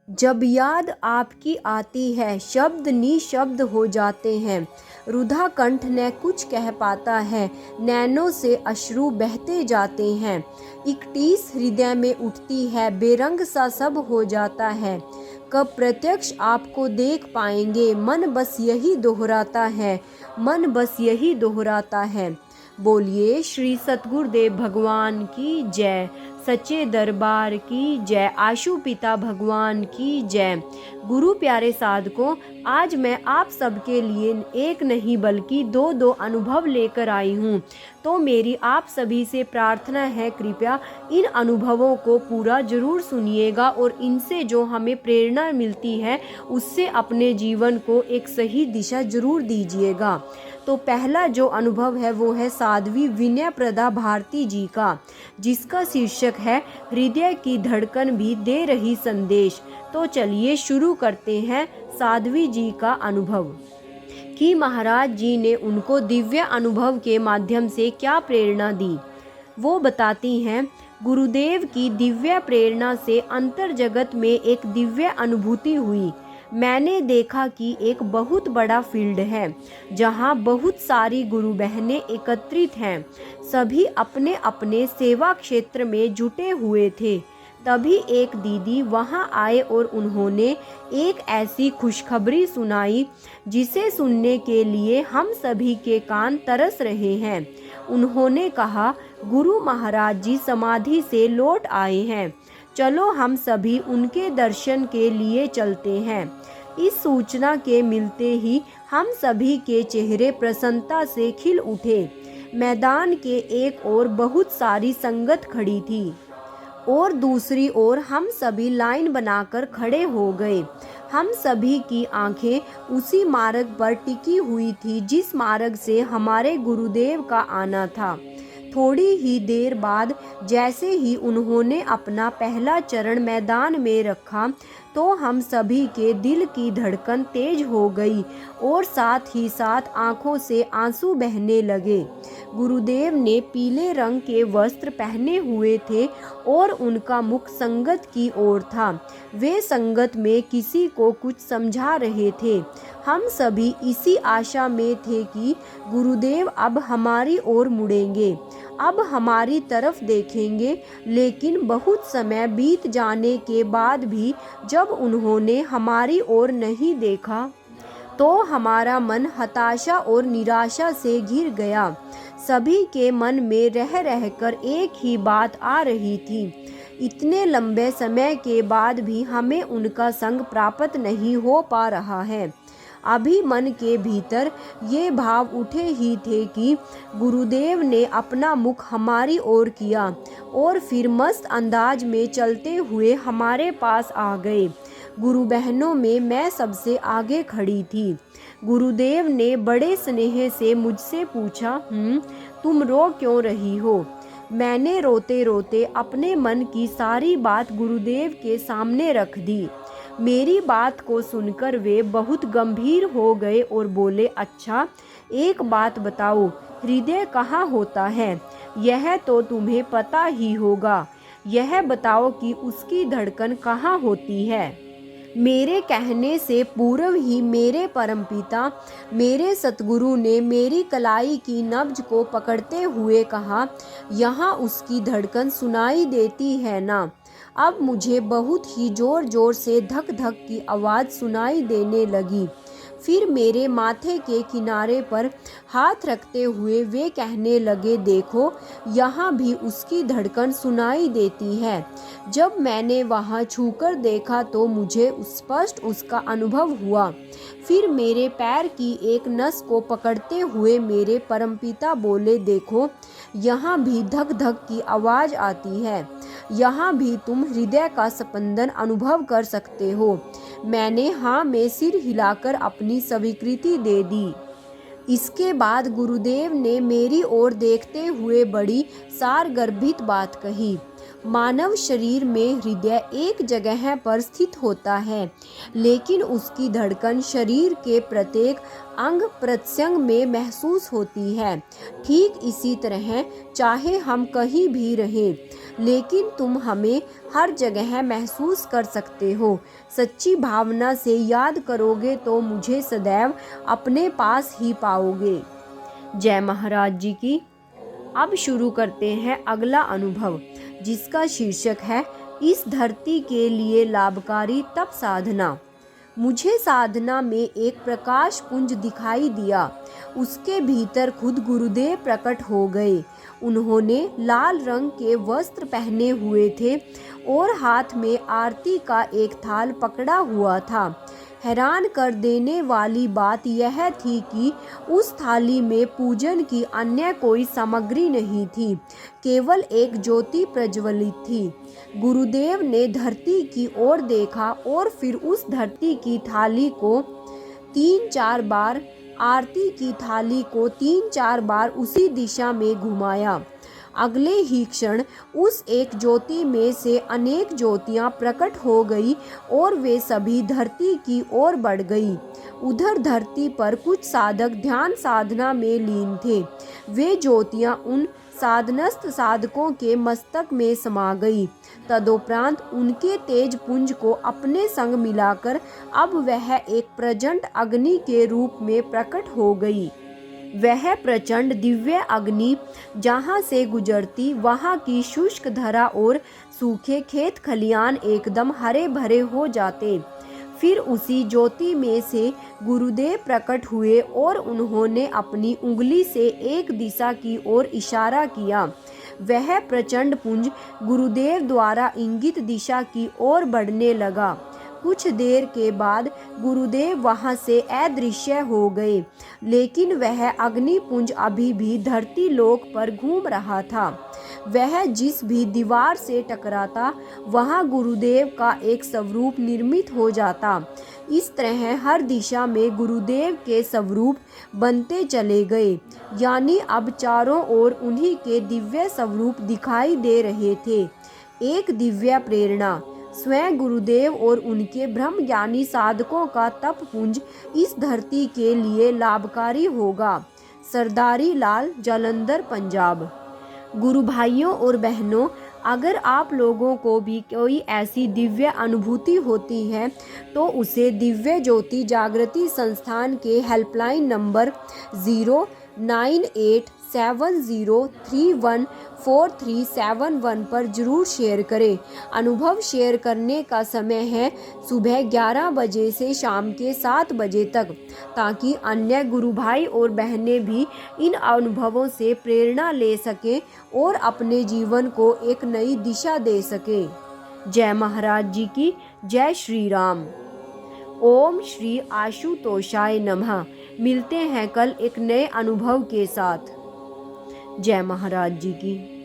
जब याद आपकी आती है शब्द निशब्द हो जाते हैं। रुधा कंठ न कुछ कह पाता है, नैनों से अश्रु बहते जाते हैं। एक टीस हृदय में उठती है, बेरंग सा सब हो जाता है। कब प्रत्यक्ष आपको देख पाएंगे, मन बस यही दोहराता है, मन बस यही दोहराता है। बोलिए श्री सतगुरुदेव भगवान की जय, सच्चे दरबार की जय, आशु पिता भगवान की जय। गुरु प्यारे साधकों, आज मैं आप सबके लिए एक नहीं बल्कि दो अनुभव लेकर आई हूँ। तो मेरी आप सभी से प्रार्थना है, कृपया इन अनुभवों को पूरा जरूर सुनिएगा और इनसे जो हमें प्रेरणा मिलती है उससे अपने जीवन को एक सही दिशा जरूर दीजिएगा। तो पहला जो अनुभव है वो है साध्वी विनय प्रदा भारती जी का, जिसका शीर्षक है हृदय की धड़कन भी दे रही संदेश। तो चलिए शुरू करते हैं साध्वी जी का अनुभव कि महाराज जी ने उनको दिव्य अनुभव के माध्यम से क्या प्रेरणा दी। वो बताती हैं, गुरुदेव की दिव्य प्रेरणा से अंतर जगत में एक दिव्य अनुभूति हुई। मैंने देखा कि एक बहुत बड़ा फील्ड है जहाँ बहुत सारी गुरु बहनें एकत्रित हैं। सभी अपने अपने सेवा क्षेत्र में जुटे हुए थे। तभी एक दीदी वहां आए और उन्होंने एक ऐसी खुशखबरी सुनाई जिसे सुनने के लिए हम सभी के कान तरस रहे हैं। उन्होंने कहा, गुरु महाराज जी समाधि से लौट आए हैं, चलो हम सभी उनके दर्शन के लिए चलते हैं। इस सूचना के मिलते ही हम सभी के चेहरे प्रसन्नता से खिल उठे। मैदान के एक ओर बहुत सारी संगत खड़ी थी और दूसरी ओर हम सभी लाइन बनाकर खड़े हो गए। हम सभी की आंखें उसी मार्ग पर टिकी हुई थी जिस मार्ग से हमारे गुरुदेव का आना था। थोड़ी ही देर बाद जैसे ही उन्होंने अपना पहला चरण मैदान में रखा तो हम सभी के दिल की धड़कन तेज हो गई और साथ ही साथ आंखों से आंसू बहने लगे। गुरुदेव ने पीले रंग के वस्त्र पहने हुए थे और उनका मुख संगत की ओर था। वे संगत में किसी को कुछ समझा रहे थे। हम सभी इसी आशा में थे कि गुरुदेव अब हमारी ओर मुड़ेंगे, अब हमारी तरफ देखेंगे। लेकिन बहुत समय बीत जाने के बाद भी जब उन्होंने हमारी ओर नहीं देखा तो हमारा मन हताशा और निराशा से घिर गया। सभी के मन में रह रहकर एक ही बात आ रही थी, इतने लंबे समय के बाद भी हमें उनका संग प्राप्त नहीं हो पा रहा है। अभी मन के भीतर ये भाव उठे ही थे कि गुरुदेव ने अपना मुख हमारी ओर किया और फिर मस्त अंदाज में चलते हुए हमारे पास आ गए। गुरु बहनों में मैं सबसे आगे खड़ी थी। गुरुदेव ने बड़े स्नेह से मुझसे पूछा, तुम रो क्यों रही हो? मैंने रोते रोते अपने मन की सारी बात गुरुदेव के सामने रख दी। मेरी बात को सुनकर वे बहुत गंभीर हो गए और बोले, अच्छा एक बात बताओ, हृदय कहाँ होता है? यह तो तुम्हें पता ही होगा। यह बताओ कि उसकी धड़कन कहाँ होती है? मेरे कहने से पूर्व ही मेरे परमपिता मेरे सतगुरु ने मेरी कलाई की नब्ज को पकड़ते हुए कहा, यहाँ उसकी धड़कन सुनाई देती है ना? अब मुझे बहुत ही जोर जोर से धक धक की आवाज़ सुनाई देने लगी। फिर मेरे माथे के किनारे पर हाथ रखते हुए वे कहने लगे, देखो यहाँ भी उसकी धड़कन सुनाई देती है। जब मैंने वहाँ छूकर देखा तो मुझे स्पष्ट उसका अनुभव हुआ। फिर मेरे पैर की एक नस को पकड़ते हुए मेरे परमपिता बोले, देखो यहाँ भी धक धक की आवाज़ आती है, यहाँ भी तुम हृदय का स्पंदन अनुभव कर सकते हो। मैंने हाँ में सिर हिलाकर अपनी स्वीकृति दे दी। इसके बाद गुरुदेव ने मेरी ओर देखते हुए बड़ी सारगर्भित बात कही, मानव शरीर में हृदय एक जगह पर स्थित होता है, लेकिन उसकी धड़कन शरीर के प्रत्येक अंग प्रत्यंग में महसूस होती है। ठीक इसी तरह चाहे हम कहीं भी रहें, लेकिन तुम हमें हर जगह महसूस कर सकते हो। सच्ची भावना से याद करोगे तो मुझे सदैव अपने पास ही पाओगे। जय महाराज जी की। अब शुरू करते हैं अगला अनुभव, जिसका शीर्षक है इस धरती के लिए लाभकारी तप साधना। मुझे साधना में एक प्रकाश पुंज दिखाई दिया। उसके भीतर खुद गुरुदेव प्रकट हो गए। उन्होंने लाल रंग के वस्त्र पहने हुए थे और हाथ में आरती का एक थाल पकड़ा हुआ था। हैरान कर देने वाली बात यह थी कि उस थाली में पूजन की अन्य कोई सामग्री नहीं थी, केवल एक ज्योति प्रज्वलित थी। गुरुदेव ने धरती की ओर देखा और फिर उस धरती की थाली को 3-4 बार, आरती की थाली को 3-4 बार उसी दिशा में घुमाया। अगले ही क्षण उस एक ज्योति में से अनेक ज्योतियां प्रकट हो गई और वे सभी धरती की ओर बढ़ गई। उधर धरती पर कुछ साधक ध्यान साधना में लीन थे। वे ज्योतियां उन साधनस्थ साधकों के मस्तक में समा गई। तदोपरांत उनके तेज पुंज को अपने संग मिलाकर अब वह एक प्रचंड अग्नि के रूप में प्रकट हो गई। वह प्रचंड दिव्य अग्नि जहाँ से गुजरती वहाँ की शुष्क धरा और सूखे खेत खलियान एकदम हरे भरे हो जाते। फिर उसी ज्योति में से गुरुदेव प्रकट हुए और उन्होंने अपनी उंगली से एक दिशा की ओर इशारा किया। वह प्रचंड पुंज गुरुदेव द्वारा इंगित दिशा की ओर बढ़ने लगा। कुछ देर के बाद गुरुदेव वहां से अदृश्य हो गए, लेकिन वह अग्निपुंज अभी भी धरती लोक पर घूम रहा था। वह जिस भी दीवार से टकराता वहां गुरुदेव का एक स्वरूप निर्मित हो जाता। इस तरह हर दिशा में गुरुदेव के स्वरूप बनते चले गए, यानी अब चारों ओर उन्हीं के दिव्य स्वरूप दिखाई दे रहे थे। एक दिव्य प्रेरणा, स्वयं गुरुदेव और उनके ब्रह्म ज्ञानी साधकों का तप पुंज इस धरती के लिए लाभकारी होगा। सरदारी लाल, जालंधर, पंजाब। गुरु भाइयों और बहनों, अगर आप लोगों को भी कोई ऐसी दिव्य अनुभूति होती है तो उसे दिव्य ज्योति जागृति संस्थान के हेल्पलाइन नंबर 0987031437 पर जरूर शेयर करें। अनुभव शेयर करने का समय है सुबह 11 बजे से शाम के 7 बजे तक, ताकि अन्य गुरु भाई और बहनें भी इन अनुभवों से प्रेरणा ले सकें और अपने जीवन को एक नई दिशा दे सकें। जय महाराज जी की। जय श्री राम। ओम श्री आशुतोषाय नमः। मिलते हैं कल एक नए अनुभव के साथ। जय महाराज जी की।